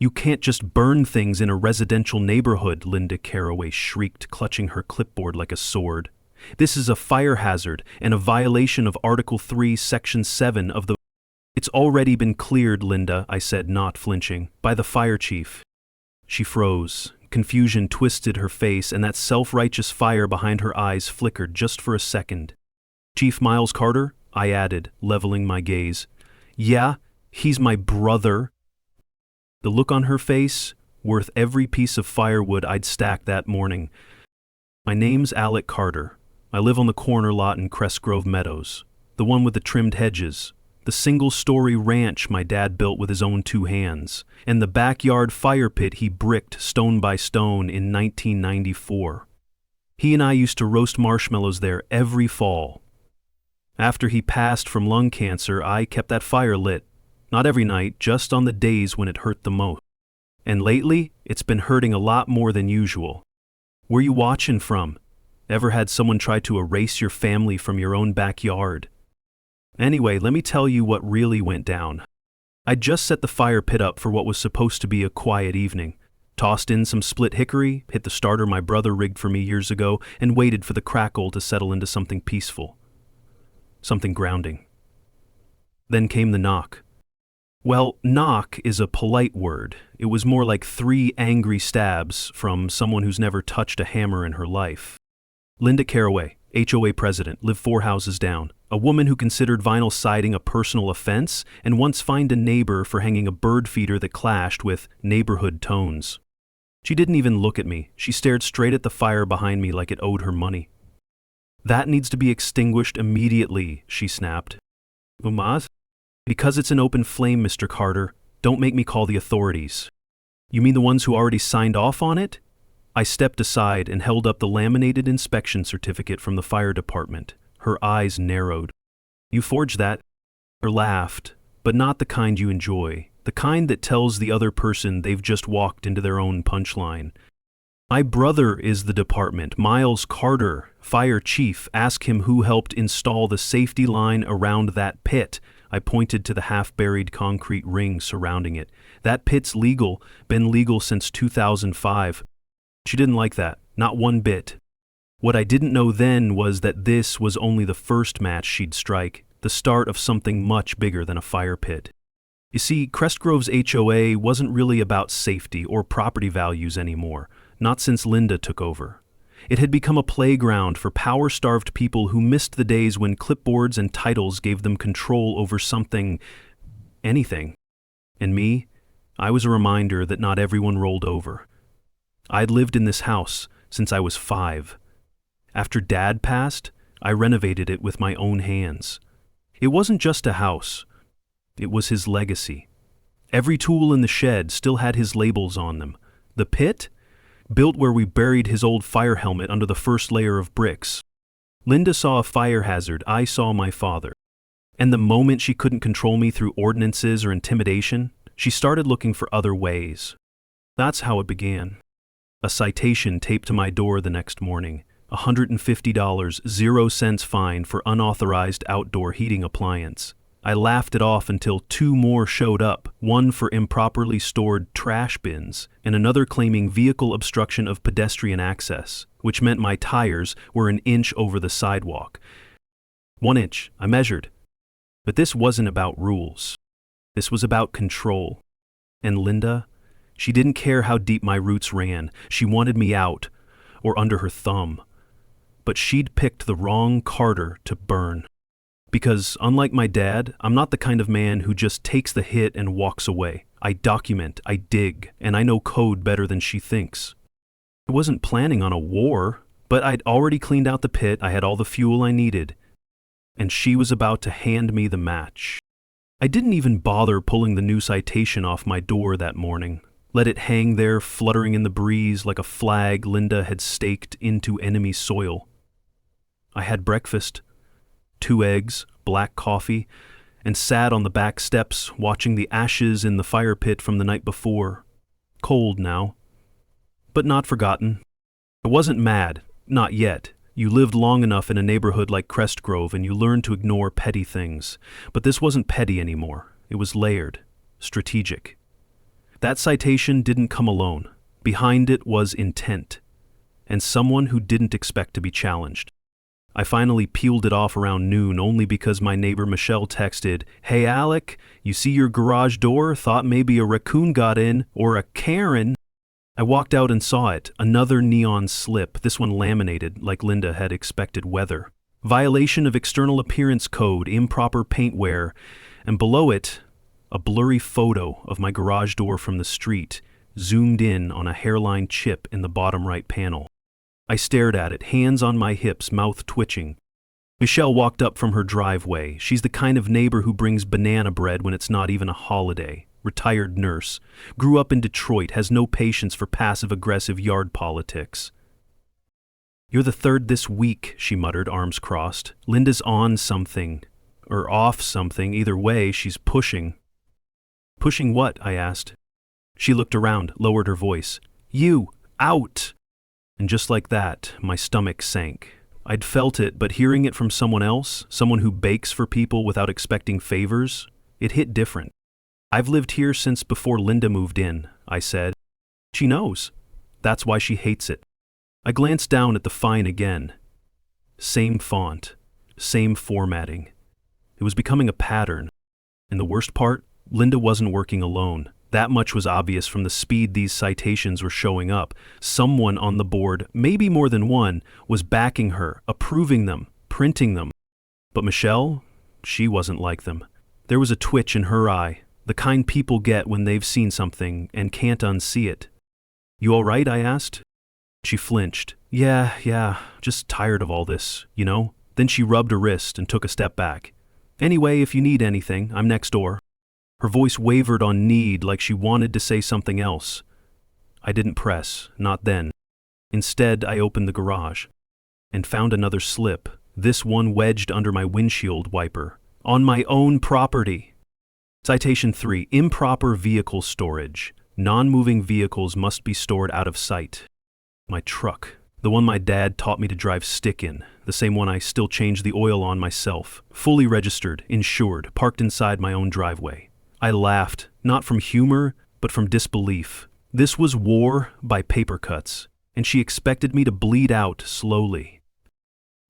"You can't just burn things in a residential neighborhood," Linda Caraway shrieked, clutching her clipboard like a sword. "This is a fire hazard and a violation of Article 3, Section 7 of the—" "It's already been cleared, Linda," I said, not flinching, "by the fire chief." She froze. Confusion twisted her face, and that self-righteous fire behind her eyes flickered just for a second. "Chief Miles Carter?" I added, leveling my gaze. "Yeah, he's my brother." The look on her face, worth every piece of firewood I'd stacked that morning. "My name's Alec Carter. I live on the corner lot in Crest Grove Meadows, the one with the trimmed hedges, the single-story ranch my dad built with his own 2 hands, and the backyard fire pit he bricked stone by stone in 1994. He and I used to roast marshmallows there every fall. After he passed from lung cancer, I kept that fire lit. Not every night, just on the days when it hurt the most. And lately, it's been hurting a lot more than usual. Where you watching from? Ever had someone try to erase your family from your own backyard? Anyway, let me tell you what really went down. I'd just set the fire pit up for what was supposed to be a quiet evening. Tossed in some split hickory, hit the starter my brother rigged for me years ago, and waited for the crackle to settle into something peaceful. Something grounding. Then came the knock. Well, knock is a polite word. It was more like 3 angry stabs from someone who's never touched a hammer in her life. Linda Caraway, HOA president, lived 4 houses down. A woman who considered vinyl siding a personal offense and once fined a neighbor for hanging a bird feeder that clashed with neighborhood tones. She didn't even look at me. She stared straight at the fire behind me like it owed her money. "That needs to be extinguished immediately," she snapped. "Umaz? Because it's an open flame, Mr. Carter, don't make me call the authorities." "You mean the ones who already signed off on it?" I stepped aside and held up the laminated inspection certificate from the fire department. Her eyes narrowed. "You forged that?" Her laughed, but not the kind you enjoy, the kind that tells the other person they've just walked into their own punchline. "My brother is the department, Miles Carter, fire chief. Ask him who helped install the safety line around that pit." I pointed to the half-buried concrete ring surrounding it. "That pit's legal, been legal since 2005. She didn't like that, not one bit. What I didn't know then was that this was only the first match she'd strike, the start of something much bigger than a fire pit. You see, Crest Grove's HOA wasn't really about safety or property values anymore, not since Linda took over. It had become a playground for power-starved people who missed the days when clipboards and titles gave them control over anything. And me, I was a reminder that not everyone rolled over. I'd lived in this house since I was 5. After Dad passed, I renovated it with my own hands. It wasn't just a house. It was his legacy. Every tool in the shed still had his labels on them. The pit? Built where we buried his old fire helmet under the first layer of bricks. Linda saw a fire hazard, I saw my father. And the moment she couldn't control me through ordinances or intimidation, she started looking for other ways. That's how it began. A citation taped to my door the next morning. $150, 0 cents fine for unauthorized outdoor heating appliance. I laughed it off until 2 more showed up, one for improperly stored trash bins, and another claiming vehicle obstruction of pedestrian access, which meant my tires were 1 inch over the sidewalk. 1 inch, I measured. But this wasn't about rules. This was about control. And Linda, she didn't care how deep my roots ran. She wanted me out, or under her thumb. But she'd picked the wrong Carter to burn. Because, unlike my dad, I'm not the kind of man who just takes the hit and walks away. I document, I dig, and I know code better than she thinks. I wasn't planning on a war, but I'd already cleaned out the pit, I had all the fuel I needed, and she was about to hand me the match. I didn't even bother pulling the new citation off my door that morning. Let it hang there, fluttering in the breeze like a flag Linda had staked into enemy soil. I had breakfast. 2 eggs, black coffee, and sat on the back steps watching the ashes in the fire pit from the night before. Cold now, but not forgotten. I wasn't mad, not yet. You lived long enough in a neighborhood like Crest Grove and you learned to ignore petty things. But this wasn't petty anymore. It was layered, strategic. That citation didn't come alone. Behind it was intent, and someone who didn't expect to be challenged. I finally peeled it off around noon only because my neighbor Michelle texted, "Hey Alec, you see your garage door? Thought maybe a raccoon got in, or a Karen." I walked out and saw it, another neon slip, this one laminated like Linda had expected weather. Violation of external appearance code, improper paint wear, and below it, a blurry photo of my garage door from the street, zoomed in on a hairline chip in the bottom right panel. I stared at it, hands on my hips, mouth twitching. Michelle walked up from her driveway. She's the kind of neighbor who brings banana bread when it's not even a holiday. Retired nurse. Grew up in Detroit, has no patience for passive-aggressive yard politics. "You're the third this week," she muttered, arms crossed. "Linda's on something. Or off something. Either way, she's pushing." "Pushing what?" I asked. She looked around, lowered her voice. "You! Out!" And just like that, my stomach sank. I'd felt it, but hearing it from someone else, someone who bakes for people without expecting favors, it hit different. "I've lived here since before Linda moved in," I said. "She knows. That's why she hates it." I glanced down at the fine again. Same font, same formatting. It was becoming a pattern. And the worst part, Linda wasn't working alone. That much was obvious from the speed these citations were showing up. Someone on the board, maybe more than one, was backing her, approving them, printing them. But Michelle, she wasn't like them. There was a twitch in her eye, the kind people get when they've seen something and can't unsee it. "You all right?" I asked. She flinched. Yeah, just tired of all this, you know?" Then she rubbed her wrist and took a step back. "Anyway, if you need anything, I'm next door." Her voice wavered on need, like she wanted to say something else. I didn't press, not then. Instead, I opened the garage and found another slip, this one wedged under my windshield wiper. "On my own property." Citation 3, improper vehicle storage. Non-moving vehicles must be stored out of sight. My truck, the one my dad taught me to drive stick in, the same one I still change the oil on myself, fully registered, insured, parked inside my own driveway. I laughed, not from humor, but from disbelief. This was war by paper cuts, and she expected me to bleed out slowly.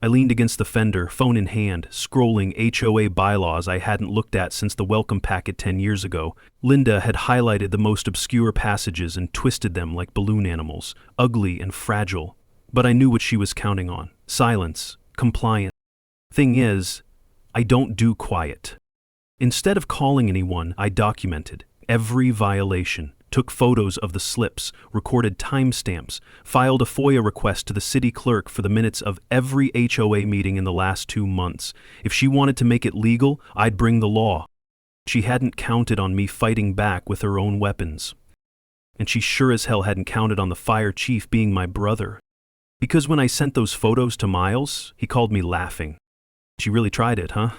I leaned against the fender, phone in hand, scrolling HOA bylaws I hadn't looked at since the welcome packet 10 years ago. Linda had highlighted the most obscure passages and twisted them like balloon animals, ugly and fragile. But I knew what she was counting on. Silence, compliance. Thing is, I don't do quiet. Instead of calling anyone, I documented every violation, took photos of the slips, recorded timestamps, filed a FOIA request to the city clerk for the minutes of every HOA meeting in the last 2 months. If she wanted to make it legal, I'd bring the law. She hadn't counted on me fighting back with her own weapons. And she sure as hell hadn't counted on the fire chief being my brother. Because when I sent those photos to Miles, he called me laughing. "She really tried it, huh?"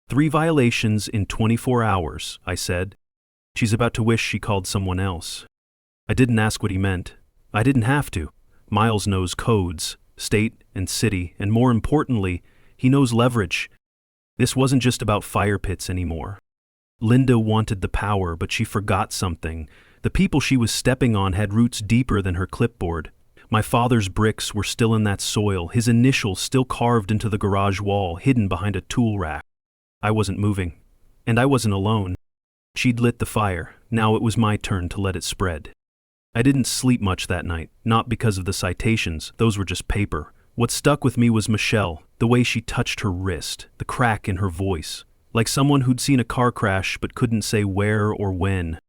3 violations in 24 hours, I said. "She's about to wish she called someone else." I didn't ask what he meant. I didn't have to. Miles knows codes, state and city, and more importantly, he knows leverage. This wasn't just about fire pits anymore. Linda wanted the power, but she forgot something. The people she was stepping on had roots deeper than her clipboard. My father's bricks were still in that soil, his initials still carved into the garage wall, hidden behind a tool rack. I wasn't moving, and I wasn't alone. She'd lit the fire. Now it was my turn to let it spread. I didn't sleep much that night, not because of the citations, those were just paper. What stuck with me was Michelle, the way she touched her wrist, the crack in her voice, like someone who'd seen a car crash but couldn't say where or when.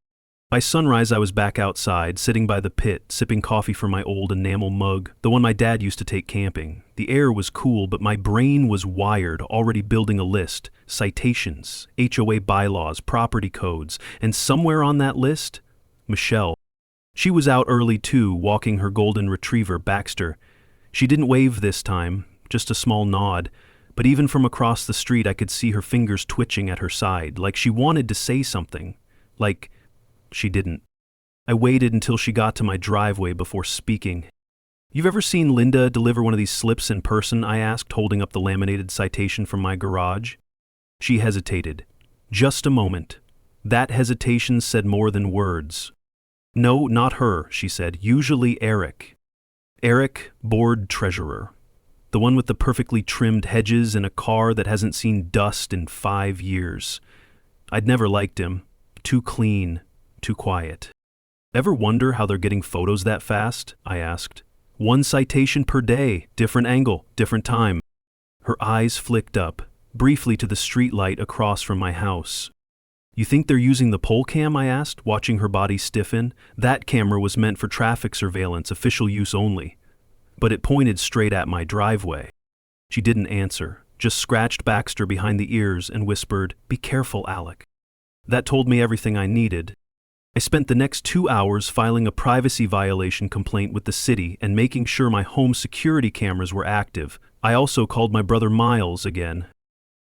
By sunrise, I was back outside, sitting by the pit, sipping coffee from my old enamel mug, the one my dad used to take camping. The air was cool, but my brain was wired, already building a list. Citations, HOA bylaws, property codes, and somewhere on that list, Michelle. She was out early too, walking her golden retriever, Baxter. She didn't wave this time, just a small nod, but even from across the street I could see her fingers twitching at her side, like she wanted to say something, like she didn't. I waited until she got to my driveway before speaking. "You've ever seen Linda deliver one of these slips in person?" I asked, holding up the laminated citation from my garage. She hesitated. Just a moment. That hesitation said more than words. No, not her, she said. Usually Eric. Eric, board treasurer. The one with the perfectly trimmed hedges and a car that hasn't seen dust in 5 years. I'd never liked him. Too clean, too quiet. Ever wonder how they're getting photos that fast? I asked. 1 citation per day, different angle, different time. Her eyes flicked up, briefly to the streetlight across from my house. You think they're using the pole cam? I asked, watching her body stiffen. That camera was meant for traffic surveillance, official use only. But it pointed straight at my driveway. She didn't answer, just scratched Baxter behind the ears and whispered, "Be careful, Alec." That told me everything I needed. I spent the next 2 hours filing a privacy violation complaint with the city and making sure my home security cameras were active. I also called my brother Miles again.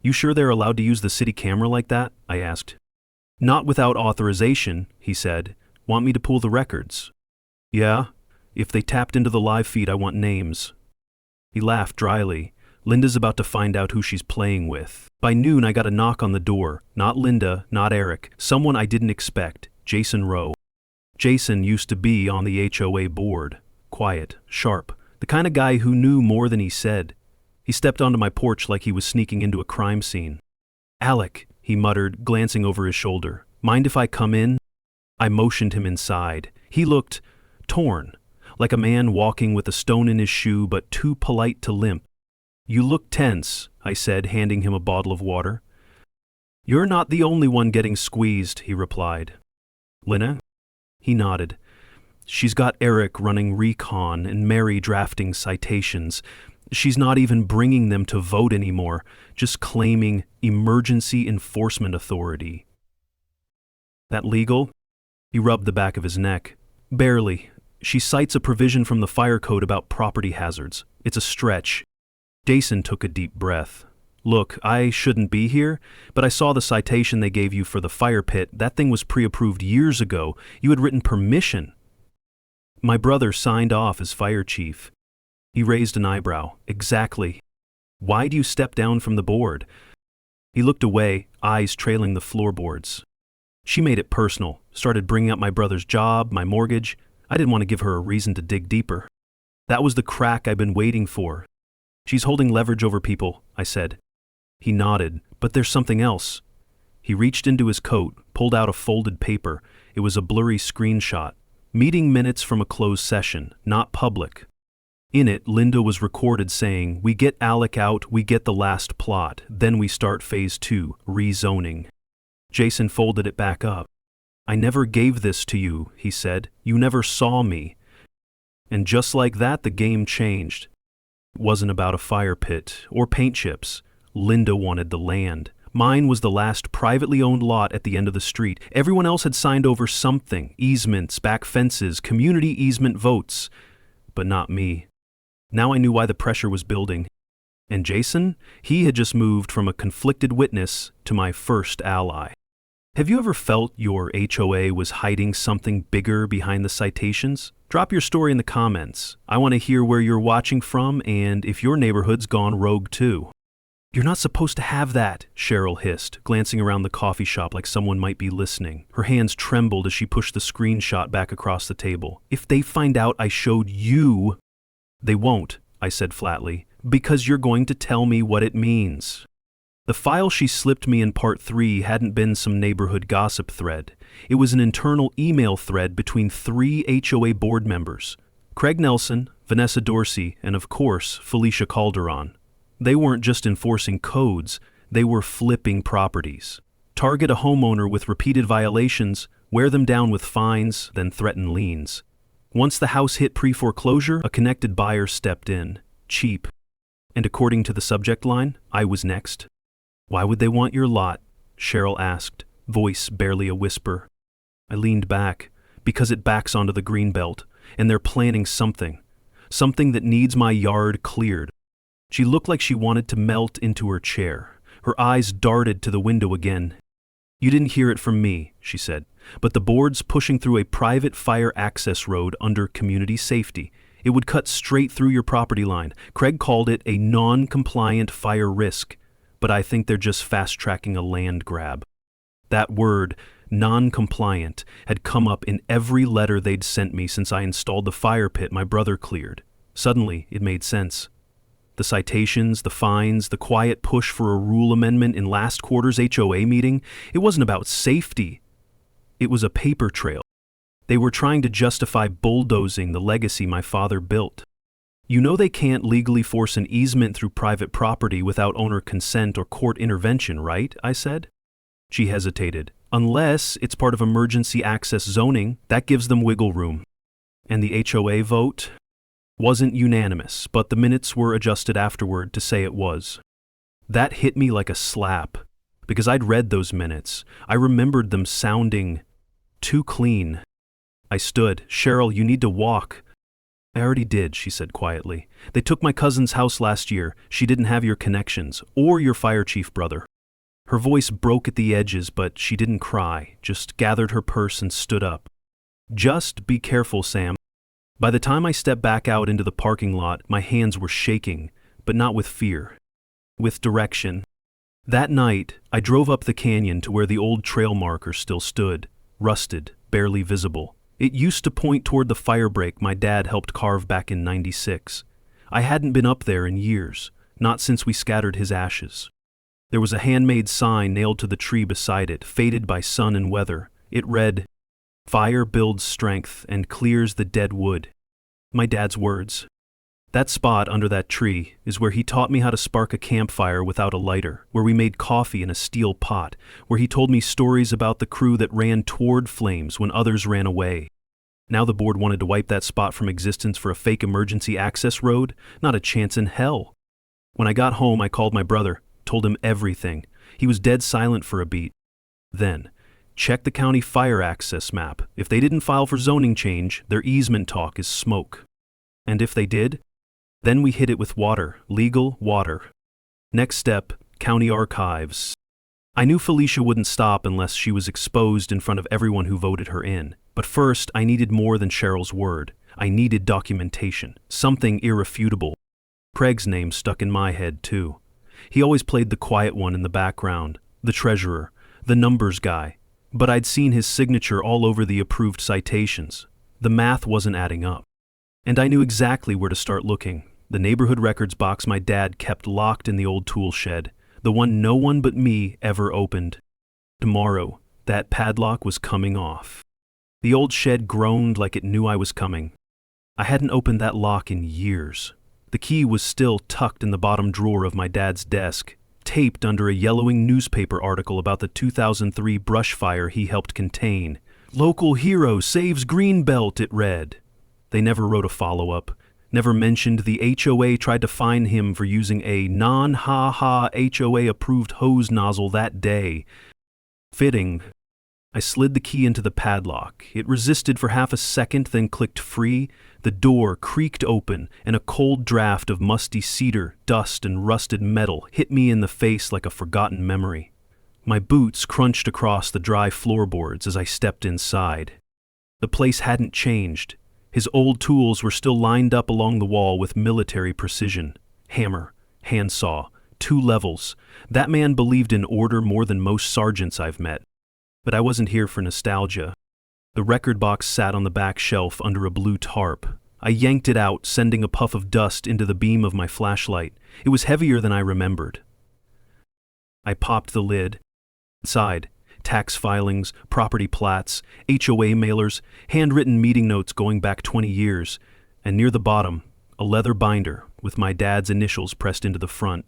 You sure they're allowed to use the city camera like that? I asked. Not without authorization, he said. Want me to pull the records? Yeah. If they tapped into the live feed, I want names. He laughed dryly. Linda's about to find out who she's playing with. By noon, I got a knock on the door. Not Linda, not Eric. Someone I didn't expect. Jason Rowe. Jason used to be on the HOA board. Quiet, sharp, the kind of guy who knew more than he said. He stepped onto my porch like he was sneaking into a crime scene. "Alec," he muttered, glancing over his shoulder. "Mind if I come in?" I motioned him inside. He looked torn, like a man walking with a stone in his shoe but too polite to limp. "You look tense," I said, handing him a bottle of water. "You're not the only one getting squeezed," he replied. "Lina?" He nodded. "She's got Eric running recon and Mary drafting citations. She's not even bringing them to vote anymore, just claiming emergency enforcement authority." "That legal?" He rubbed the back of his neck. "Barely. She cites a provision from the fire code about property hazards. It's a stretch." Jason took a deep breath. "Look, I shouldn't be here, but I saw the citation they gave you for the fire pit. That thing was pre-approved years ago. You had written permission." "My brother signed off as fire chief." He raised an eyebrow. "Exactly. Why do you step down from the board?" He looked away, eyes trailing the floorboards. "She made it personal, started bringing up my brother's job, my mortgage. I didn't want to give her a reason to dig deeper. That was the crack I've been waiting for. She's holding leverage over people," I said. He nodded. "But there's something else." He reached into his coat, pulled out a folded paper. It was a blurry screenshot. Meeting minutes from a closed session, not public. In it, Linda was recorded saying, "We get Alec out, we get the last plot, then we start phase 2, rezoning." Jason folded it back up. "I never gave this to you," he said. "You never saw me." And just like that, the game changed. It wasn't about a fire pit or paint chips. Linda wanted the land. Mine was the last privately owned lot at the end of the street. Everyone else had signed over something, easements, back fences, community easement votes. But not me. Now I knew why the pressure was building. And Jason? He had just moved from a conflicted witness to my first ally. Have you ever felt your HOA was hiding something bigger behind the citations? Drop your story in the comments. I want to hear where you're watching from and if your neighborhood's gone rogue too. "You're not supposed to have that," Cheryl hissed, glancing around the coffee shop like someone might be listening. Her hands trembled as she pushed the screenshot back across the table. "If they find out I showed you—" "They won't," I said flatly, "because you're going to tell me what it means." The file she slipped me in part 3 hadn't been some neighborhood gossip thread. It was an internal email thread between 3 HOA board members: Craig Nelson, Vanessa Dorsey, and of course, Felicia Calderon. They weren't just enforcing codes, they were flipping properties. Target a homeowner with repeated violations, wear them down with fines, then threaten liens. Once the house hit pre-foreclosure, a connected buyer stepped in. Cheap. And according to the subject line, I was next. "Why would they want your lot?" Cheryl asked, voice barely a whisper. I leaned back. "Because it backs onto the greenbelt, and they're planning something. Something that needs my yard cleared." She looked like she wanted to melt into her chair. Her eyes darted to the window again. "You didn't hear it from me," she said, "but the board's pushing through a private fire access road under community safety. It would cut straight through your property line. Craig called it a non-compliant fire risk, but I think they're just fast-tracking a land grab." That word, non-compliant, had come up in every letter they'd sent me since I installed the fire pit my brother cleared. Suddenly, it made sense. The citations, the fines, the quiet push for a rule amendment in last quarter's HOA meeting, it wasn't about safety. It was a paper trail. They were trying to justify bulldozing the legacy my father built. You know they can't legally force an easement through private property without owner consent or court intervention, right? I said. She hesitated. Unless it's part of emergency access zoning, that gives them wiggle room. And the HOA vote wasn't unanimous, but the minutes were adjusted afterward to say it was. That hit me like a slap, because I'd read those minutes. I remembered them sounding too clean. I stood. Cheryl, you need to walk. I already did, she said quietly. They took my cousin's house last year. She didn't have your connections, or your fire chief brother. Her voice broke at the edges, but she didn't cry, just gathered her purse and stood up. Just be careful, Sam. By the time I stepped back out into the parking lot, my hands were shaking, but not with fear. With direction. That night, I drove up the canyon to where the old trail marker still stood, rusted, barely visible. It used to point toward the fire break my dad helped carve back in '96. I hadn't been up there in years, not since we scattered his ashes. There was a handmade sign nailed to the tree beside it, faded by sun and weather. It read, "Fire builds strength and clears the dead wood." My dad's words. That spot under that tree is where he taught me how to spark a campfire without a lighter, where we made coffee in a steel pot, where he told me stories about the crew that ran toward flames when others ran away. Now the board wanted to wipe that spot from existence for a fake emergency access road? Not a chance in hell. When I got home, I called my brother, told him everything. He was dead silent for a beat. Then, check the county fire access map. If they didn't file for zoning change, their easement talk is smoke. And if they did? Then we hit it with water, legal water. Next step, county archives. I knew Felicia wouldn't stop unless she was exposed in front of everyone who voted her in. But first, I needed more than Cheryl's word. I needed documentation, something irrefutable. Craig's name stuck in my head, too. He always played the quiet one in the background, the treasurer, the numbers guy. But I'd seen his signature all over the approved citations. The math wasn't adding up. And I knew exactly where to start looking. The neighborhood records box my dad kept locked in the old tool shed, the one no one but me ever opened. Tomorrow, that padlock was coming off. The old shed groaned like it knew I was coming. I hadn't opened that lock in years. The key was still tucked in the bottom drawer of my dad's desk, taped under a yellowing newspaper article about the 2003 brush fire he helped contain. "Local hero saves Greenbelt," it read. They never wrote a follow-up, never mentioned the HOA tried to fine him for using a non-ha-ha HOA-approved hose nozzle that day. Fitting. I slid the key into the padlock. It resisted for half a second, then clicked free. The door creaked open, and a cold draft of musty cedar, dust, and rusted metal hit me in the face like a forgotten memory. My boots crunched across the dry floorboards as I stepped inside. The place hadn't changed. His old tools were still lined up along the wall with military precision. Hammer, handsaw, 2 levels. That man believed in order more than most sergeants I've met. But I wasn't here for nostalgia. The record box sat on the back shelf under a blue tarp. I yanked it out, sending a puff of dust into the beam of my flashlight. It was heavier than I remembered. I popped the lid. Inside, tax filings, property plats, HOA mailers, handwritten meeting notes going back 20 years, and near the bottom, a leather binder with my dad's initials pressed into the front.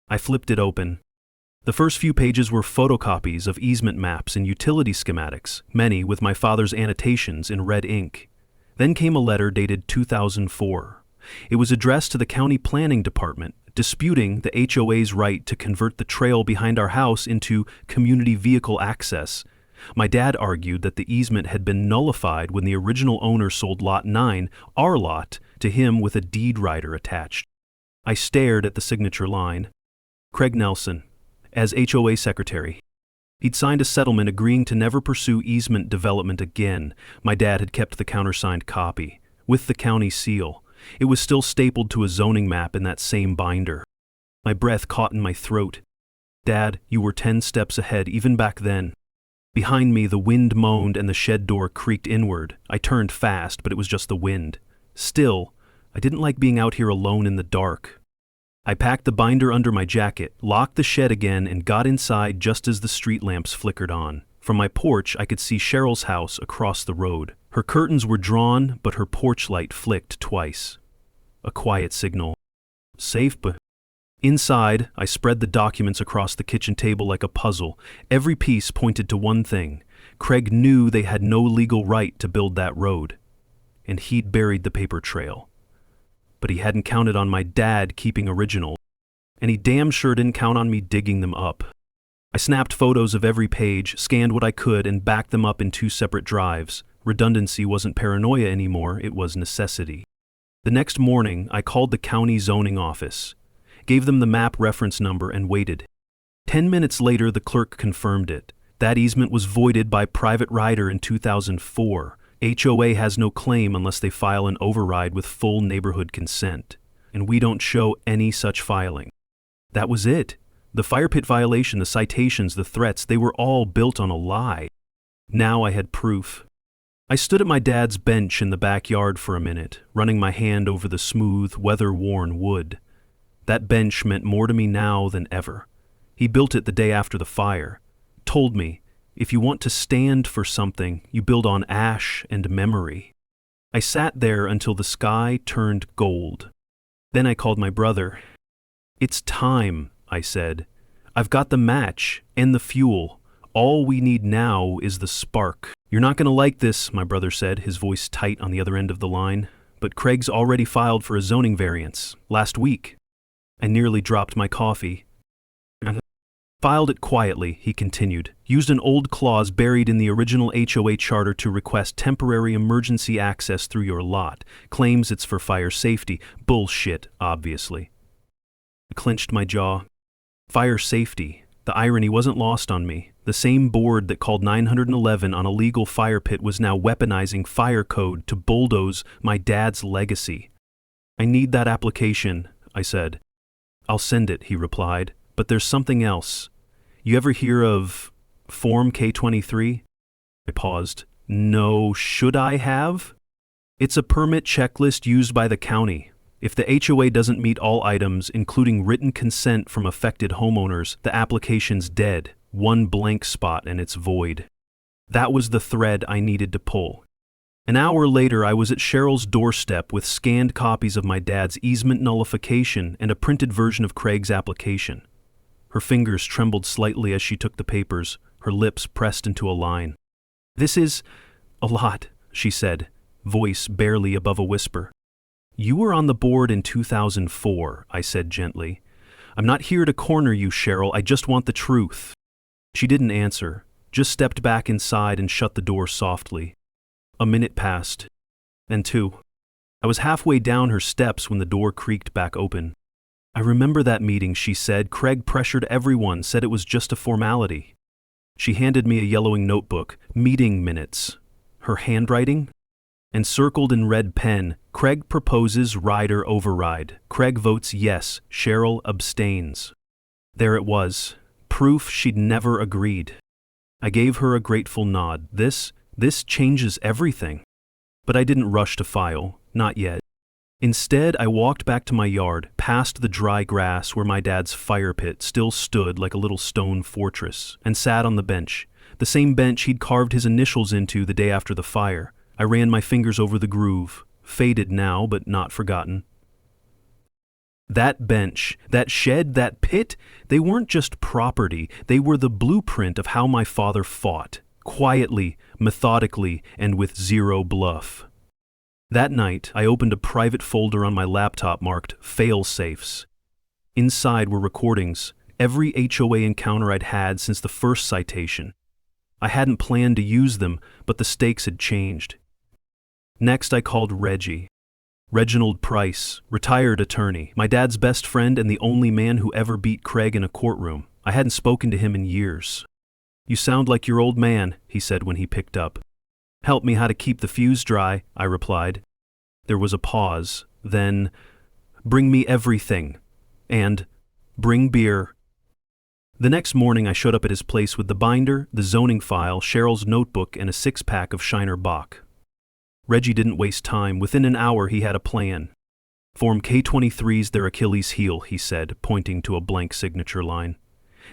I flipped it open. The first few pages were photocopies of easement maps and utility schematics, many with my father's annotations in red ink. Then came a letter dated 2004. It was addressed to the county planning department, disputing the HOA's right to convert the trail behind our house into community vehicle access. My dad argued that the easement had been nullified when the original owner sold Lot 9, our lot, to him with a deed rider attached. I stared at the signature line. Craig Nelson, as HOA secretary. He'd signed a settlement agreeing to never pursue easement development again. My dad had kept the countersigned copy, with the county seal. It was still stapled to a zoning map in that same binder. My breath caught in my throat. Dad, you were 10 steps ahead even back then. Behind me, the wind moaned and the shed door creaked inward. I turned fast, but it was just the wind. Still, I didn't like being out here alone in the dark. I packed the binder under my jacket, locked the shed again, and got inside just as the street lamps flickered on. From my porch, I could see Cheryl's house across the road. Her curtains were drawn, but her porch light flicked twice. A quiet signal. Safe, but... Inside, I spread the documents across the kitchen table like a puzzle. Every piece pointed to one thing. Craig knew they had no legal right to build that road. And he'd buried the paper trail. But he hadn't counted on my dad keeping original. And he damn sure didn't count on me digging them up. I snapped photos of every page, scanned what I could, and backed them up in 2 separate drives. Redundancy wasn't paranoia anymore, it was necessity. The next morning, I called the county zoning office, gave them the map reference number, and waited. 10 minutes later, the clerk confirmed it. That easement was voided by private rider in 2004. HOA has no claim unless they file an override with full neighborhood consent, and we don't show any such filing. That was it. The fire pit violation, the citations, the threats, they were all built on a lie. Now I had proof. I stood at my dad's bench in the backyard for a minute, running my hand over the smooth, weather-worn wood. That bench meant more to me now than ever. He built it the day after the fire. Told me, if you want to stand for something, you build on ash and memory. I sat there until the sky turned gold. Then I called my brother. It's time, I said. I've got the match and the fuel. All we need now is the spark. You're not going to like this, my brother said, his voice tight on the other end of the line. But Craig's already filed for a zoning variance, last week. I nearly dropped my coffee. Filed it quietly, he continued. Used an old clause buried in the original HOA charter to request temporary emergency access through your lot. Claims it's for fire safety. Bullshit, obviously. I clenched my jaw. Fire safety. The irony wasn't lost on me. The same board that called 911 on a legal fire pit was now weaponizing fire code to bulldoze my dad's legacy. I need that application, I said. I'll send it, he replied. But there's something else. You ever hear of Form K-23? I paused. No, should I have? It's a permit checklist used by the county. If the HOA doesn't meet all items, including written consent from affected homeowners, the application's dead. One blank spot and it's void. That was the thread I needed to pull. An hour later, I was at Cheryl's doorstep with scanned copies of my dad's easement nullification and a printed version of Craig's application. Her fingers trembled slightly as she took the papers, her lips pressed into a line. This is a lot, she said, voice barely above a whisper. You were on the board in 2004, I said gently. I'm not here to corner you, Cheryl, I just want the truth. She didn't answer, just stepped back inside and shut the door softly. A minute passed, then 2. I was halfway down her steps when the door creaked back open. I remember that meeting, she said. Craig pressured everyone, said it was just a formality. She handed me a yellowing notebook, meeting minutes. Her handwriting? Encircled in red pen, Craig proposes rider override. Craig votes yes, Cheryl abstains. There it was, proof she'd never agreed. I gave her a grateful nod. This changes everything. But I didn't rush to file, not yet. Instead, I walked back to my yard, past the dry grass where my dad's fire pit still stood like a little stone fortress, and sat on the bench, the same bench he'd carved his initials into the day after the fire. I ran my fingers over the groove, faded now but not forgotten. That bench, that shed, that pit, they weren't just property, they were the blueprint of how my father fought, quietly, methodically, and with zero bluff. That night, I opened a private folder on my laptop marked fail-safes. Inside were recordings, every HOA encounter I'd had since the first citation. I hadn't planned to use them, but the stakes had changed. Next, I called Reggie. Reginald Price, retired attorney, my dad's best friend and the only man who ever beat Craig in a courtroom. I hadn't spoken to him in years. You sound like your old man, he said when he picked up. Help me how to keep the fuse dry, I replied. There was a pause, then, bring me everything, and bring beer. The next morning I showed up at his place with the binder, the zoning file, Cheryl's notebook, and a six-pack of Shiner Bock. Reggie didn't waste time. Within an hour he had a plan. Form K23's their Achilles heel, he said, pointing to a blank signature line.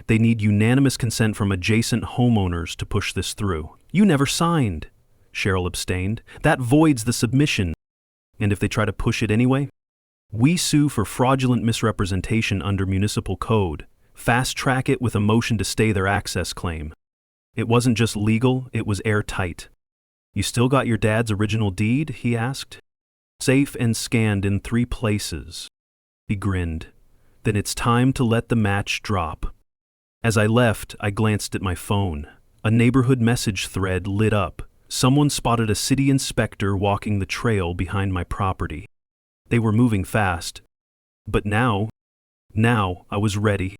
They need unanimous consent from adjacent homeowners to push this through. You never signed, Cheryl abstained. That voids the submission. And if they try to push it anyway? We sue for fraudulent misrepresentation under municipal code. Fast-track it with a motion to stay their access claim. It wasn't just legal, it was airtight. You still got your dad's original deed? He asked. Safe and scanned in 3 places. He grinned. Then it's time to let the match drop. As I left, I glanced at my phone. A neighborhood message thread lit up. Someone spotted a city inspector walking the trail behind my property. They were moving fast. But now I was ready.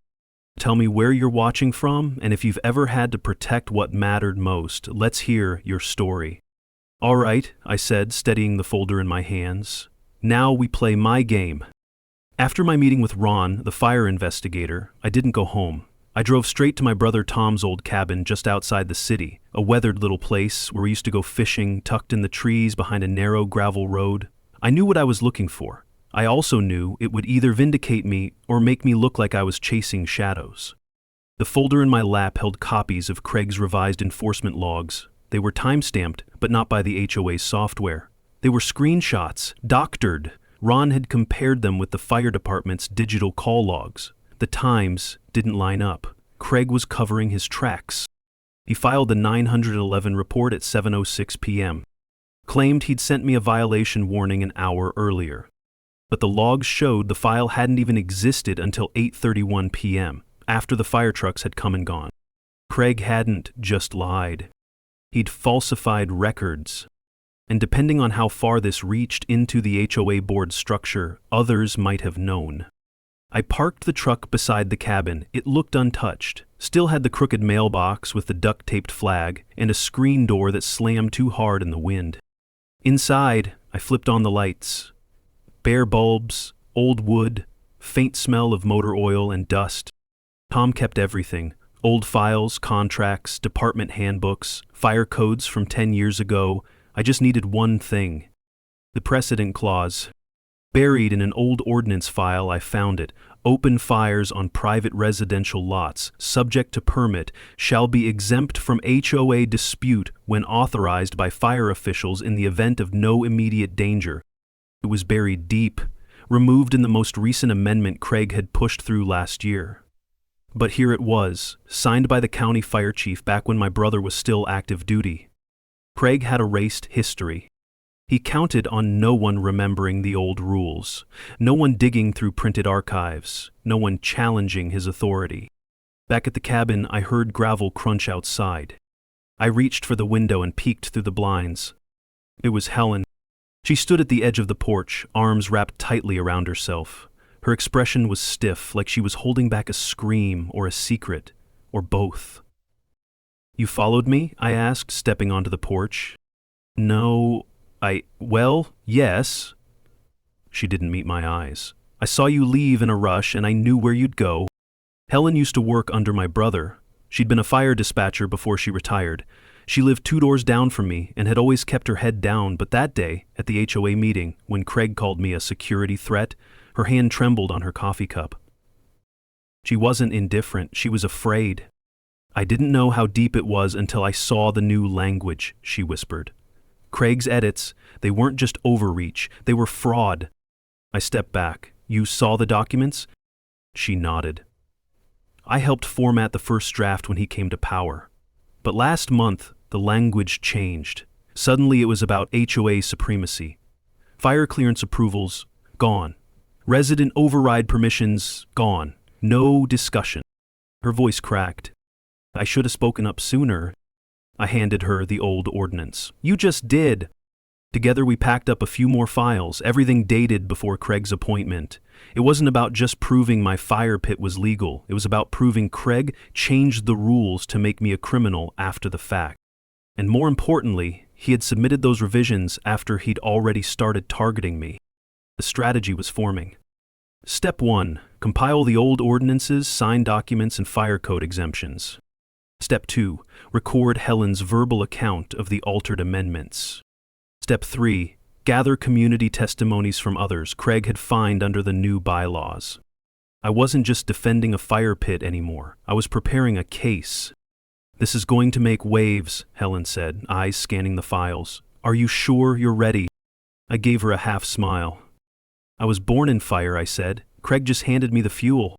Tell me where you're watching from, and if you've ever had to protect what mattered most. Let's hear your story. All right, I said, steadying the folder in my hands. Now we play my game. After my meeting with Ron, the fire investigator, I didn't go home. I drove straight to my brother Tom's old cabin just outside the city, a weathered little place where we used to go fishing, tucked in the trees behind a narrow gravel road. I knew what I was looking for. I also knew it would either vindicate me or make me look like I was chasing shadows. The folder in my lap held copies of Craig's revised enforcement logs. They were time-stamped, but not by the HOA's software. They were screenshots, doctored. Ron had compared them with the fire department's digital call logs. The times didn't line up. Craig was covering his tracks. He filed the 911 report at 7:06 p.m. Claimed he'd sent me a violation warning an hour earlier. But the logs showed the file hadn't even existed until 8:31 p.m., after the fire trucks had come and gone. Craig hadn't just lied. He'd falsified records. And depending on how far this reached into the HOA board structure, others might have known. I parked the truck beside the cabin. It looked untouched. Still had the crooked mailbox with the duct-taped flag and a screen door that slammed too hard in the wind. Inside, I flipped on the lights. Bare bulbs, old wood, faint smell of motor oil and dust. Tom kept everything. Old files, contracts, department handbooks, fire codes from 10 years ago. I just needed one thing. The precedent clause. Buried in an old ordinance file, I found it. Open fires on private residential lots, subject to permit, shall be exempt from HOA dispute when authorized by fire officials in the event of no immediate danger. It was buried deep, removed in the most recent amendment Craig had pushed through last year. But here it was, signed by the county fire chief back when my brother was still active duty. Craig had erased history. He counted on no one remembering the old rules, no one digging through printed archives, no one challenging his authority. Back at the cabin, I heard gravel crunch outside. I reached for the window and peeked through the blinds. It was Helen. She stood at the edge of the porch, arms wrapped tightly around herself. Her expression was stiff, like she was holding back a scream or a secret, or both. You followed me? I asked, stepping onto the porch. No, well, yes. She didn't meet my eyes. I saw you leave in a rush and I knew where you'd go. Helen used to work under my brother. She'd been a fire dispatcher before she retired. She lived 2 doors down from me and had always kept her head down, but that day, at the HOA meeting, when Craig called me a security threat, her hand trembled on her coffee cup. She wasn't indifferent, she was afraid. I didn't know how deep it was until I saw the new language, she whispered. Craig's edits, they weren't just overreach, they were fraud. I stepped back. You saw the documents? She nodded. I helped format the first draft when he came to power. But last month, the language changed. Suddenly it was about HOA supremacy. Fire clearance approvals, gone. Resident override permissions, gone. No discussion. Her voice cracked. I should have spoken up sooner. I handed her the old ordinance. You just did. Together we packed up a few more files, everything dated before Craig's appointment. It wasn't about just proving my fire pit was legal. It was about proving Craig changed the rules to make me a criminal after the fact. And more importantly, he had submitted those revisions after he'd already started targeting me. The strategy was forming. Step 1. Compile the old ordinances, sign documents, and fire code exemptions. Step 2. Record Helen's verbal account of the altered amendments. Step 3. Gather community testimonies from others Craig had fined under the new bylaws. I wasn't just defending a fire pit anymore. I was preparing a case. "This is going to make waves," Helen said, eyes scanning the files. "Are you sure you're ready?" I gave her a half smile. "I was born in fire," I said. "Craig just handed me the fuel."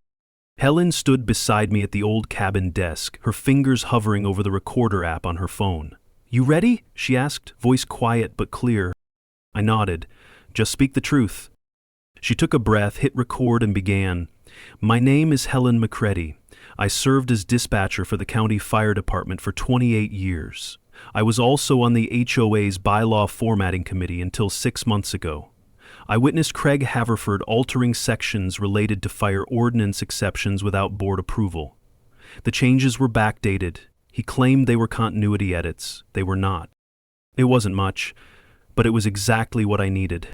Helen stood beside me at the old cabin desk, her fingers hovering over the recorder app on her phone. "You ready?" she asked, voice quiet but clear. I nodded. "Just speak the truth." She took a breath, hit record, and began. "My name is Helen McCready. I served as dispatcher for the county fire department for 28 years. I was also on the HOA's bylaw formatting committee until 6 months ago. I witnessed Craig Haverford altering sections related to fire ordinance exceptions without board approval. The changes were backdated. He claimed they were continuity edits. They were not. It wasn't much, but it was exactly what I needed.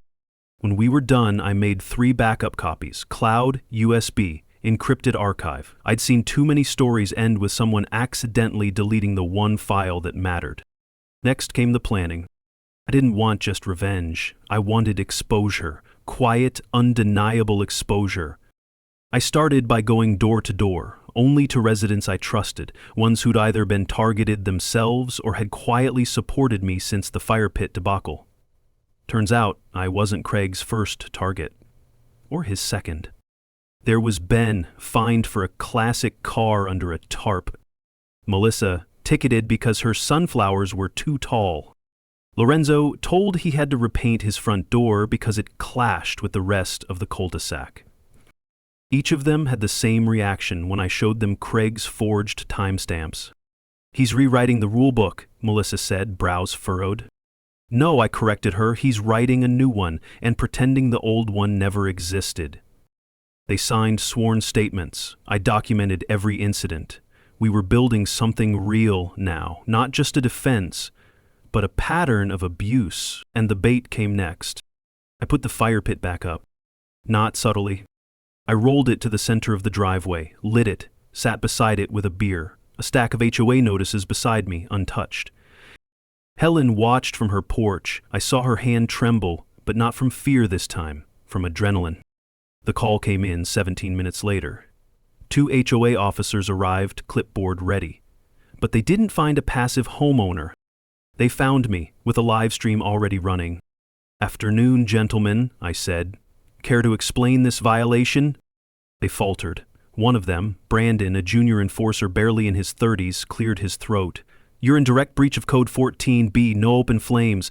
When we were done, I made 3 backup copies, cloud, USB, encrypted archive. I'd seen too many stories end with someone accidentally deleting the one file that mattered. Next came the planning. I didn't want just revenge. I wanted exposure, quiet, undeniable exposure. I started by going door to door, only to residents I trusted, ones who'd either been targeted themselves or had quietly supported me since the fire pit debacle. Turns out, I wasn't Craig's first target, or his second. There was Ben, fined for a classic car under a tarp. Melissa, ticketed because her sunflowers were too tall. Lorenzo, told he had to repaint his front door because it clashed with the rest of the cul-de-sac. Each of them had the same reaction when I showed them Craig's forged timestamps. "He's rewriting the rulebook," Melissa said, brows furrowed. "No," I corrected her, "he's writing a new one and pretending the old one never existed." They signed sworn statements. I documented every incident. We were building something real now, not just a defense, but a pattern of abuse, and the bait came next. I put the fire pit back up. Not subtly. I rolled it to the center of the driveway, lit it, sat beside it with a beer, a stack of HOA notices beside me, untouched. Helen watched from her porch. I saw her hand tremble, but not from fear this time, from adrenaline. The call came in 17 minutes later. 2 HOA officers arrived, clipboard ready. But they didn't find a passive homeowner. They found me, with a live stream already running. "Afternoon, gentlemen," I said. "Care to explain this violation?" They faltered. One of them, Brandon, a junior enforcer barely in his 30s, cleared his throat. "You're in direct breach of Code 14B, no open flames."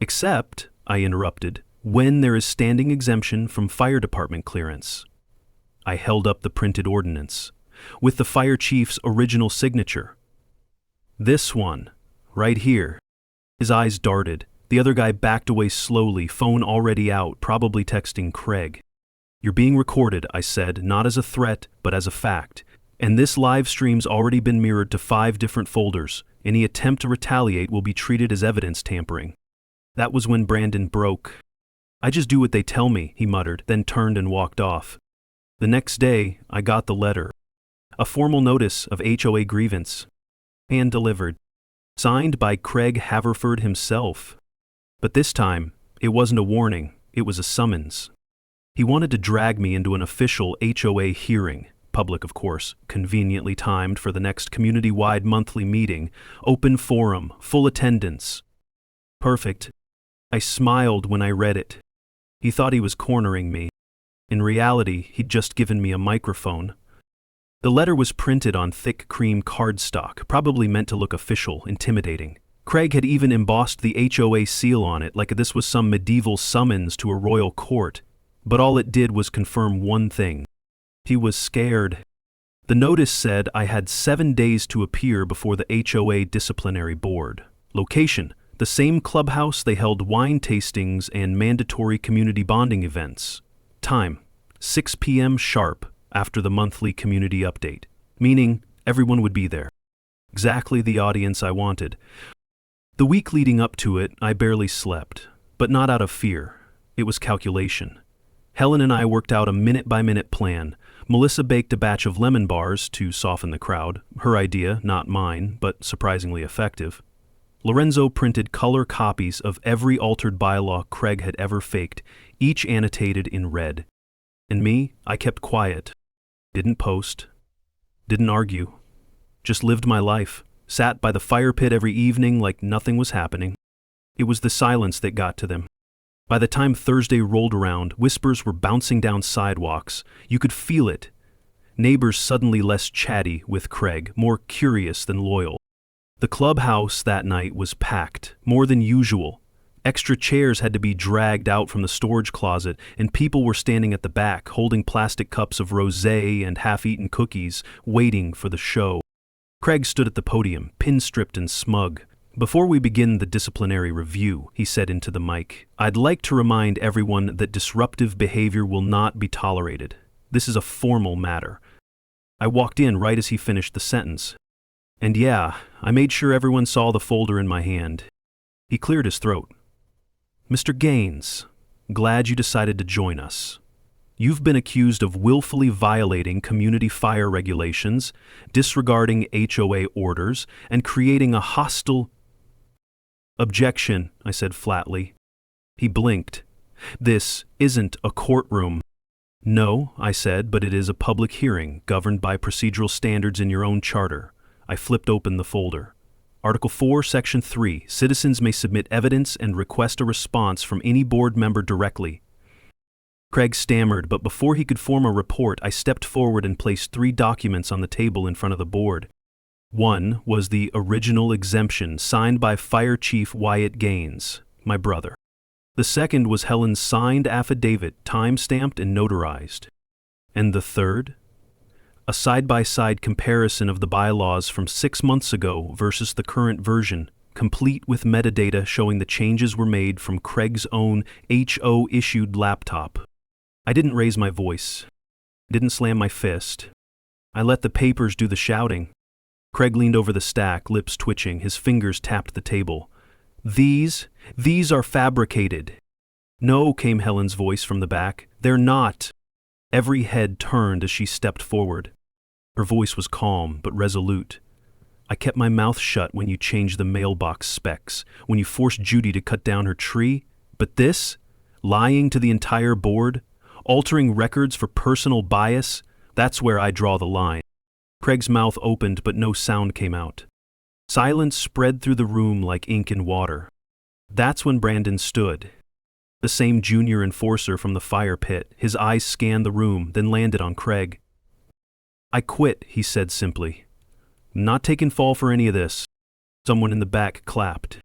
"Except," I interrupted, "when there is standing exemption from fire department clearance." I held up the printed ordinance, with the fire chief's original signature. "This one, right here." His eyes darted. The other guy backed away slowly, phone already out, probably texting Craig. "You're being recorded," I said, not as a threat, but as a fact. "And this live stream's already been mirrored to 5 different folders. Any attempt to retaliate will be treated as evidence tampering." That was when Brandon broke. "I just do what they tell me," he muttered, then turned and walked off. The next day, I got the letter. A formal notice of HOA grievance. Hand-delivered. Signed by Craig Haverford himself. But this time, it wasn't a warning, it was a summons. He wanted to drag me into an official HOA hearing, public of course, conveniently timed for the next community-wide monthly meeting, open forum, full attendance. Perfect. I smiled when I read it. He thought he was cornering me. In reality, he'd just given me a microphone. The letter was printed on thick cream cardstock, probably meant to look official, intimidating. Craig had even embossed the HOA seal on it, like this was some medieval summons to a royal court. But all it did was confirm one thing. He was scared. The notice said I had 7 days to appear before the HOA disciplinary board. Location: the same clubhouse they held wine tastings and mandatory community bonding events. Time: 6 p.m. sharp, after the monthly community update. Meaning, everyone would be there. Exactly the audience I wanted. The week leading up to it, I barely slept. But not out of fear. It was calculation. Helen and I worked out a minute-by-minute plan. Melissa baked a batch of lemon bars to soften the crowd. Her idea, not mine, but surprisingly effective. Lorenzo printed color copies of every altered bylaw Craig had ever faked, each annotated in red. And me, I kept quiet. Didn't post. Didn't argue. Just lived my life. Sat by the fire pit every evening like nothing was happening. It was the silence that got to them. By the time Thursday rolled around, whispers were bouncing down sidewalks. You could feel it. Neighbors suddenly less chatty with Craig, more curious than loyal. The clubhouse that night was packed, more than usual. Extra chairs had to be dragged out from the storage closet, and people were standing at the back, holding plastic cups of rosé and half-eaten cookies, waiting for the show. Craig stood at the podium, pin-stripped and smug. "Before we begin the disciplinary review," he said into the mic, "I'd like to remind everyone that disruptive behavior will not be tolerated. This is a formal matter." I walked in right as he finished the sentence. And yeah, I made sure everyone saw the folder in my hand. He cleared his throat. "Mr. Gaines, glad you decided to join us. You've been accused of willfully violating community fire regulations, disregarding HOA orders, and creating a hostile—" "Objection," I said flatly. He blinked. "This isn't a courtroom." "No," I said, "but it is a public hearing, governed by procedural standards in your own charter." I flipped open the folder. Article 4, Section 3, citizens may submit evidence and request a response from any board member directly. Craig stammered, but before he could form a report, I stepped forward and placed 3 documents on the table in front of the board. One was the original exemption signed by Fire Chief Wyatt Gaines, my brother. The second was Helen's signed affidavit, time-stamped and notarized. And the third? A side-by-side comparison of the bylaws from 6 months ago versus the current version, complete with metadata showing the changes were made from Craig's own HO-issued laptop. I didn't raise my voice. Didn't slam my fist. I let the papers do the shouting. Craig leaned over the stack, lips twitching, his fingers tapped the table. These are fabricated." "No," came Helen's voice from the back. "They're not." Every head turned as she stepped forward. Her voice was calm, but resolute. "I kept my mouth shut when you changed the mailbox specs, when you forced Judy to cut down her tree. But this? Lying to the entire board? Altering records for personal bias? That's where I draw the line." Craig's mouth opened, but no sound came out. Silence spread through the room like ink in water. That's when Brandon stood. The same junior enforcer from the fire pit. His eyes scanned the room, then landed on Craig. "I quit," he said simply. "Not taking fall for any of this." Someone in the back clapped.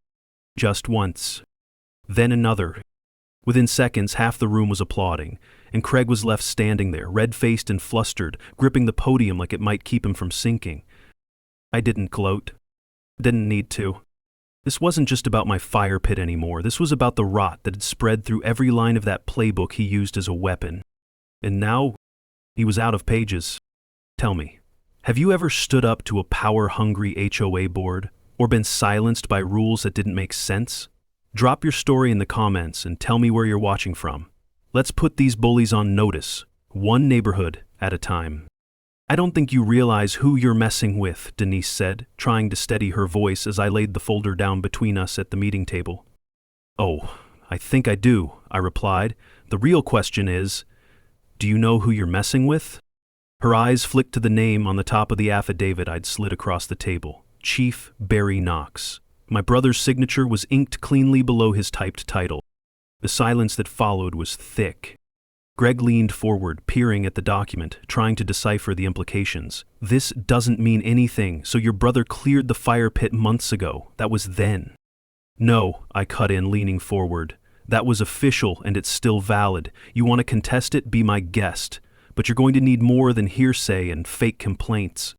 Just once. Then another. Within seconds, half the room was applauding, and Craig was left standing there, red-faced and flustered, gripping the podium like it might keep him from sinking. I didn't gloat. Didn't need to. This wasn't just about my fire pit anymore. This was about the rot that had spread through every line of that playbook he used as a weapon. And now, he was out of pages. Tell me, have you ever stood up to a power-hungry HOA board, or been silenced by rules that didn't make sense? Drop your story in the comments and tell me where you're watching from. Let's put these bullies on notice, one neighborhood at a time. "I don't think you realize who you're messing with," Denise said, trying to steady her voice as I laid the folder down between us at the meeting table. "Oh, I think I do," I replied. "The real question is, do you know who you're messing with?" Her eyes flicked to the name on the top of the affidavit I'd slid across the table. Chief Barry Knox. My brother's signature was inked cleanly below his typed title. The silence that followed was thick. Greg leaned forward, peering at the document, trying to decipher the implications. "This doesn't mean anything, so your brother cleared the fire pit months ago. That was then." "No," I cut in, leaning forward. "That was official and it's still valid. You want to contest it? Be my guest. But you're going to need more than hearsay and fake complaints."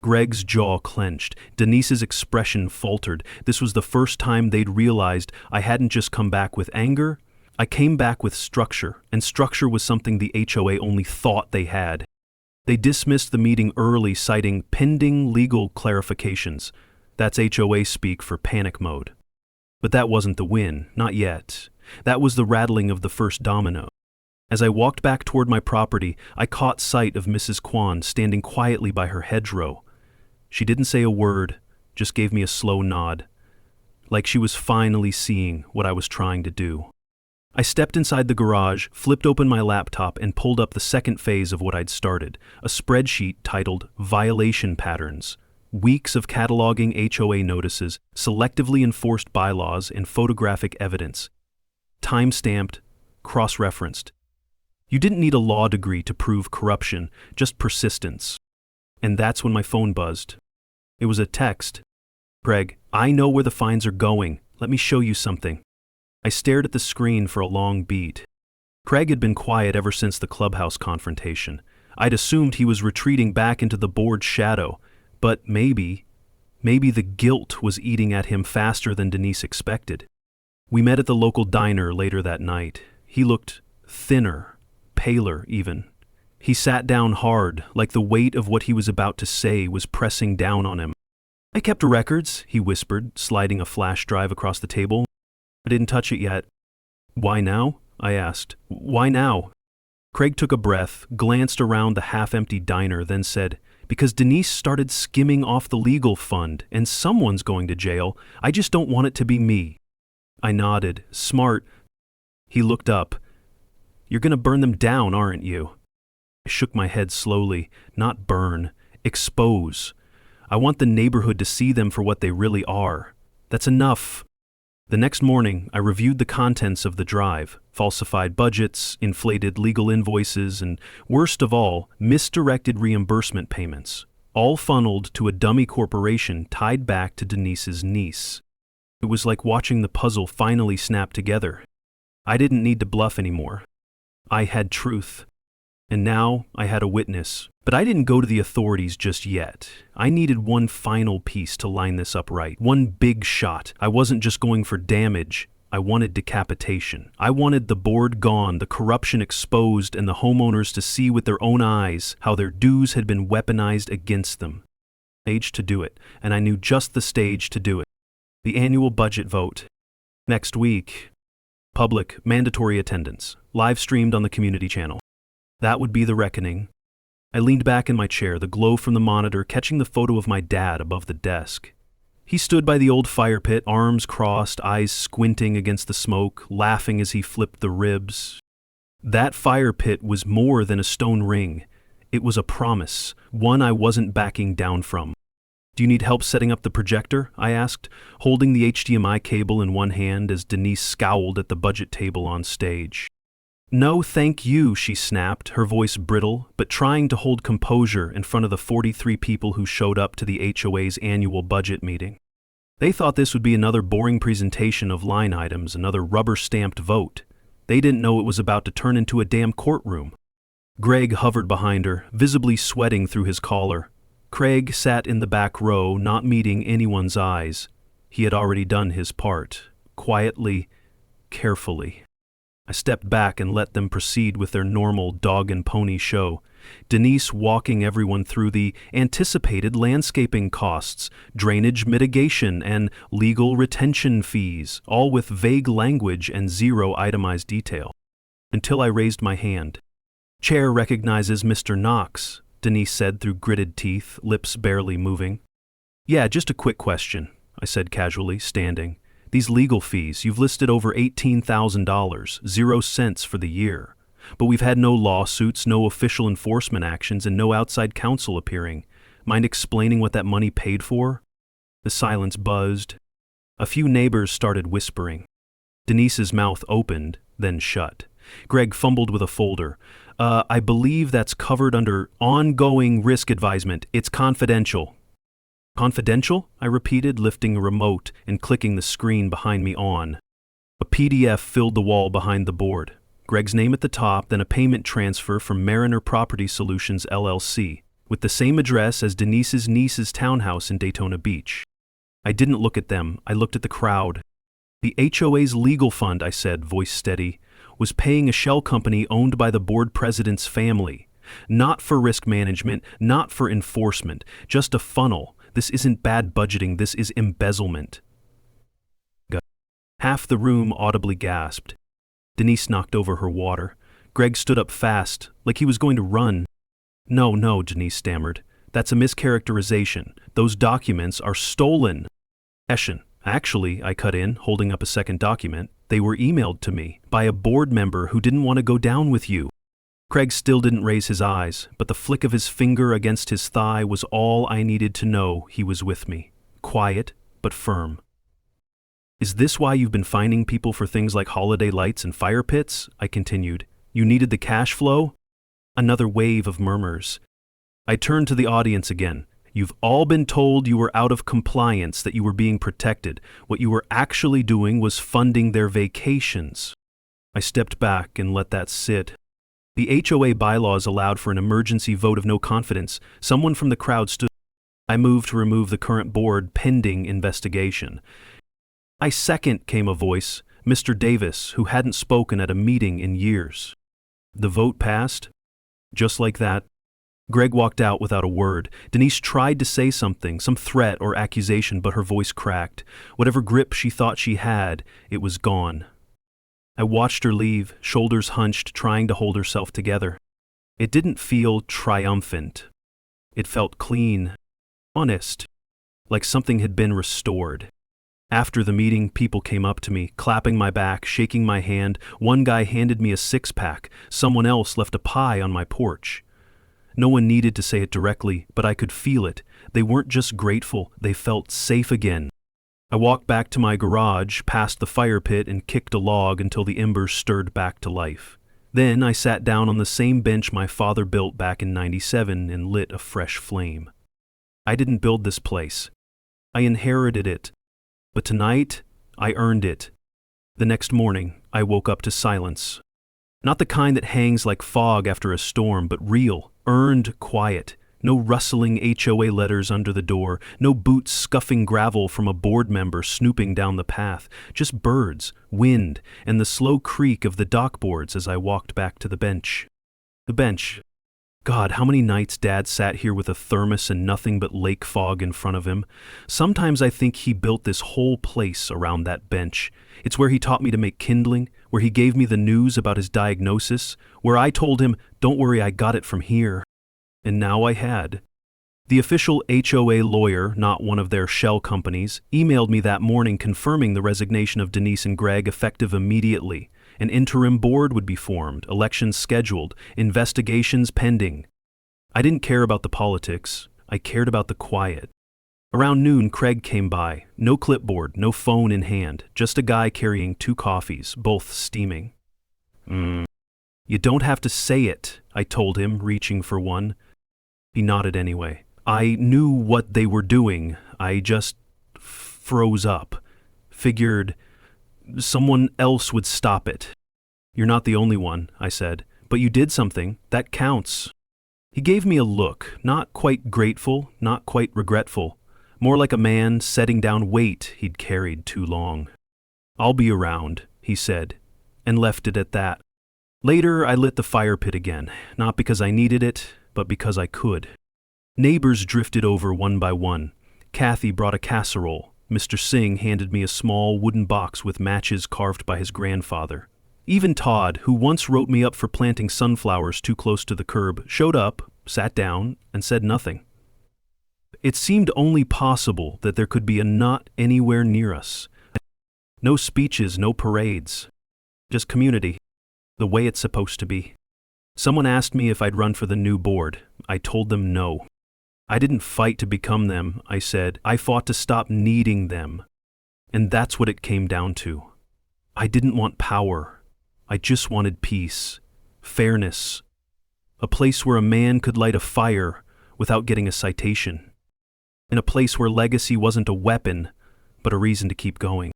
Greg's jaw clenched. Denise's expression faltered. This was the first time they'd realized I hadn't just come back with anger. I came back with structure, and structure was something the HOA only thought they had. They dismissed the meeting early, citing pending legal clarifications. That's HOA speak for panic mode. But that wasn't the win, not yet. That was the rattling of the first domino. As I walked back toward my property, I caught sight of Mrs. Kwan standing quietly by her hedgerow. She didn't say a word, just gave me a slow nod, like she was finally seeing what I was trying to do. I stepped inside the garage, flipped open my laptop, and pulled up the second phase of what I'd started, a spreadsheet titled Violation Patterns. Weeks of cataloging HOA notices, selectively enforced bylaws, and photographic evidence. Time-stamped, cross-referenced. You didn't need a law degree to prove corruption, just persistence. And that's when my phone buzzed. It was a text. "Craig, I know where the fines are going. Let me show you something." I stared at the screen for a long beat. Craig had been quiet ever since the clubhouse confrontation. I'd assumed he was retreating back into the board's shadow, but maybe the guilt was eating at him faster than Denise expected. We met at the local diner later that night. He looked thinner, paler even. He sat down hard, like the weight of what he was about to say was pressing down on him. "I kept records," he whispered, sliding a flash drive across the table. "I didn't touch it yet." "Why now?" I asked. "Why now?" Craig took a breath, glanced around the half-empty diner, then said, "Because Denise started skimming off the legal fund, and someone's going to jail. I just don't want it to be me." I nodded. "Smart." He looked up. "You're going to burn them down, aren't you?" I shook my head slowly. "Not burn. Expose. I want the neighborhood to see them for what they really are. That's enough." The next morning, I reviewed the contents of the drive, falsified budgets, inflated legal invoices, and, worst of all, misdirected reimbursement payments, all funneled to a dummy corporation tied back to Denise's niece. It was like watching the puzzle finally snap together. I didn't need to bluff anymore. I had truth. And now I had a witness. But I didn't go to the authorities just yet. I needed one final piece to line this up right. One big shot. I wasn't just going for damage. I wanted decapitation. I wanted the board gone, the corruption exposed, and the homeowners to see with their own eyes how their dues had been weaponized against them. Stage to do it, and I knew just the stage to do it. The annual budget vote. Next week. Public, mandatory attendance. Live streamed on the community channel. That would be the reckoning. I leaned back in my chair, the glow from the monitor catching the photo of my dad above the desk. He stood by the old fire pit, arms crossed, eyes squinting against the smoke, laughing as he flipped the ribs. That fire pit was more than a stone ring. It was a promise, one I wasn't backing down from. "Do you need help setting up the projector?" I asked, holding the HDMI cable in one hand as Denise scowled at the budget table on stage. "No, thank you," she snapped, her voice brittle, but trying to hold composure in front of the 43 people who showed up to the HOA's annual budget meeting. They thought this would be another boring presentation of line items, another rubber-stamped vote. They didn't know it was about to turn into a damn courtroom. Greg hovered behind her, visibly sweating through his collar. Craig sat in the back row, not meeting anyone's eyes. He had already done his part, quietly, carefully. I stepped back and let them proceed with their normal dog and pony show. Denise walking everyone through the anticipated landscaping costs, drainage mitigation, and legal retention fees, all with vague language and zero itemized detail. Until I raised my hand. "Chair recognizes Mr. Knox," Denise said through gritted teeth, lips barely moving. "Yeah, just a quick question," I said casually, standing. "These legal fees, you've listed over $18,000, 0 cents for the year. But we've had no lawsuits, no official enforcement actions, and no outside counsel appearing. Mind explaining what that money paid for?" The silence buzzed. A few neighbors started whispering. Denise's mouth opened, then shut. Greg fumbled with a folder. I believe that's covered under ongoing risk advisement. It's confidential." "Confidential?" I repeated, lifting a remote and clicking the screen behind me on. A PDF filled the wall behind the board. Greg's name at the top, then a payment transfer from Mariner Property Solutions, LLC, with the same address as Denise's niece's townhouse in Daytona Beach. I didn't look at them, I looked at the crowd. "The HOA's legal fund," I said, voice steady, "was paying a shell company owned by the board president's family. Not for risk management, not for enforcement, just a funnel. This isn't bad budgeting, this is embezzlement." Half the room audibly gasped. Denise knocked over her water. Greg stood up fast, like he was going to run. No, Denise stammered. That's a mischaracterization. Those documents are stolen. Actually, I cut in, holding up a second document. They were emailed to me by a board member who didn't want to go down with you. Craig still didn't raise his eyes, but the flick of his finger against his thigh was all I needed to know he was with me. Quiet, but firm. Is this why you've been finding people for things like holiday lights and fire pits? I continued. You needed the cash flow? Another wave of murmurs. I turned to the audience again. You've all been told you were out of compliance, that you were being protected. What you were actually doing was funding their vacations. I stepped back and let that sit. The HOA bylaws allowed for an emergency vote of no confidence. Someone from the crowd stood. I moved to remove the current board pending investigation. I second, came a voice, Mr. Davis, who hadn't spoken at a meeting in years. The vote passed. Just like that. Greg walked out without a word. Denise tried to say something, some threat or accusation, but her voice cracked. Whatever grip she thought she had, it was gone. I watched her leave, shoulders hunched, trying to hold herself together. It didn't feel triumphant. It felt clean, honest, like something had been restored. After the meeting, people came up to me, clapping my back, shaking my hand. One guy handed me a six-pack. Someone else left a pie on my porch. No one needed to say it directly, but I could feel it. They weren't just grateful, they felt safe again. I walked back to my garage, past the fire pit, and kicked a log until the embers stirred back to life. Then I sat down on the same bench my father built back in '97 and lit a fresh flame. I didn't build this place. I inherited it. But tonight, I earned it. The next morning, I woke up to silence. Not the kind that hangs like fog after a storm, but real, earned quiet. No rustling HOA letters under the door, no boots scuffing gravel from a board member snooping down the path, just birds, wind, and the slow creak of the dockboards as I walked back to the bench. The bench. God, how many nights Dad sat here with a thermos and nothing but lake fog in front of him. Sometimes I think he built this whole place around that bench. It's where he taught me to make kindling, where he gave me the news about his diagnosis, where I told him, don't worry, I got it from here. And now I had. The official HOA lawyer, not one of their shell companies, emailed me that morning confirming the resignation of Denise and Greg effective immediately. An interim board would be formed, elections scheduled, investigations pending. I didn't care about the politics. I cared about the quiet. Around noon, Craig came by. No clipboard, no phone in hand, just a guy carrying 2 coffees, both steaming. You don't have to say it, I told him, reaching for one. He nodded anyway. I knew what they were doing. I just froze up. Figured someone else would stop it. You're not the only one, I said, but you did something. That counts. He gave me a look, not quite grateful, not quite regretful, more like a man setting down weight he'd carried too long. I'll be around, he said, and left it at that. Later, I lit the fire pit again, not because I needed it, but because I could. Neighbors drifted over one by one. Kathy brought a casserole. Mr. Singh handed me a small wooden box with matches carved by his grandfather. Even Todd, who once wrote me up for planting sunflowers too close to the curb, showed up, sat down, and said nothing. It seemed only possible that there could be a not anywhere near us. No speeches, no parades. Just community, the way it's supposed to be. Someone asked me if I'd run for the new board. I told them no. I didn't fight to become them, I said. I fought to stop needing them. And that's what it came down to. I didn't want power. I just wanted peace, fairness, a place where a man could light a fire without getting a citation, in a place where legacy wasn't a weapon, but a reason to keep going.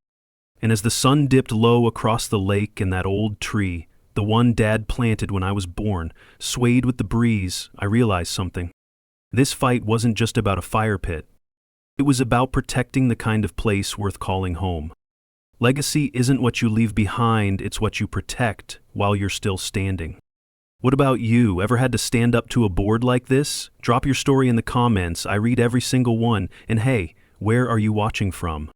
And as the sun dipped low across the lake and that old tree, the one Dad planted when I was born, swayed with the breeze, I realized something. This fight wasn't just about a fire pit. It was about protecting the kind of place worth calling home. Legacy isn't what you leave behind, it's what you protect while you're still standing. What about you? Ever had to stand up to a board like this? Drop your story in the comments. I read every single one. And hey, where are you watching from?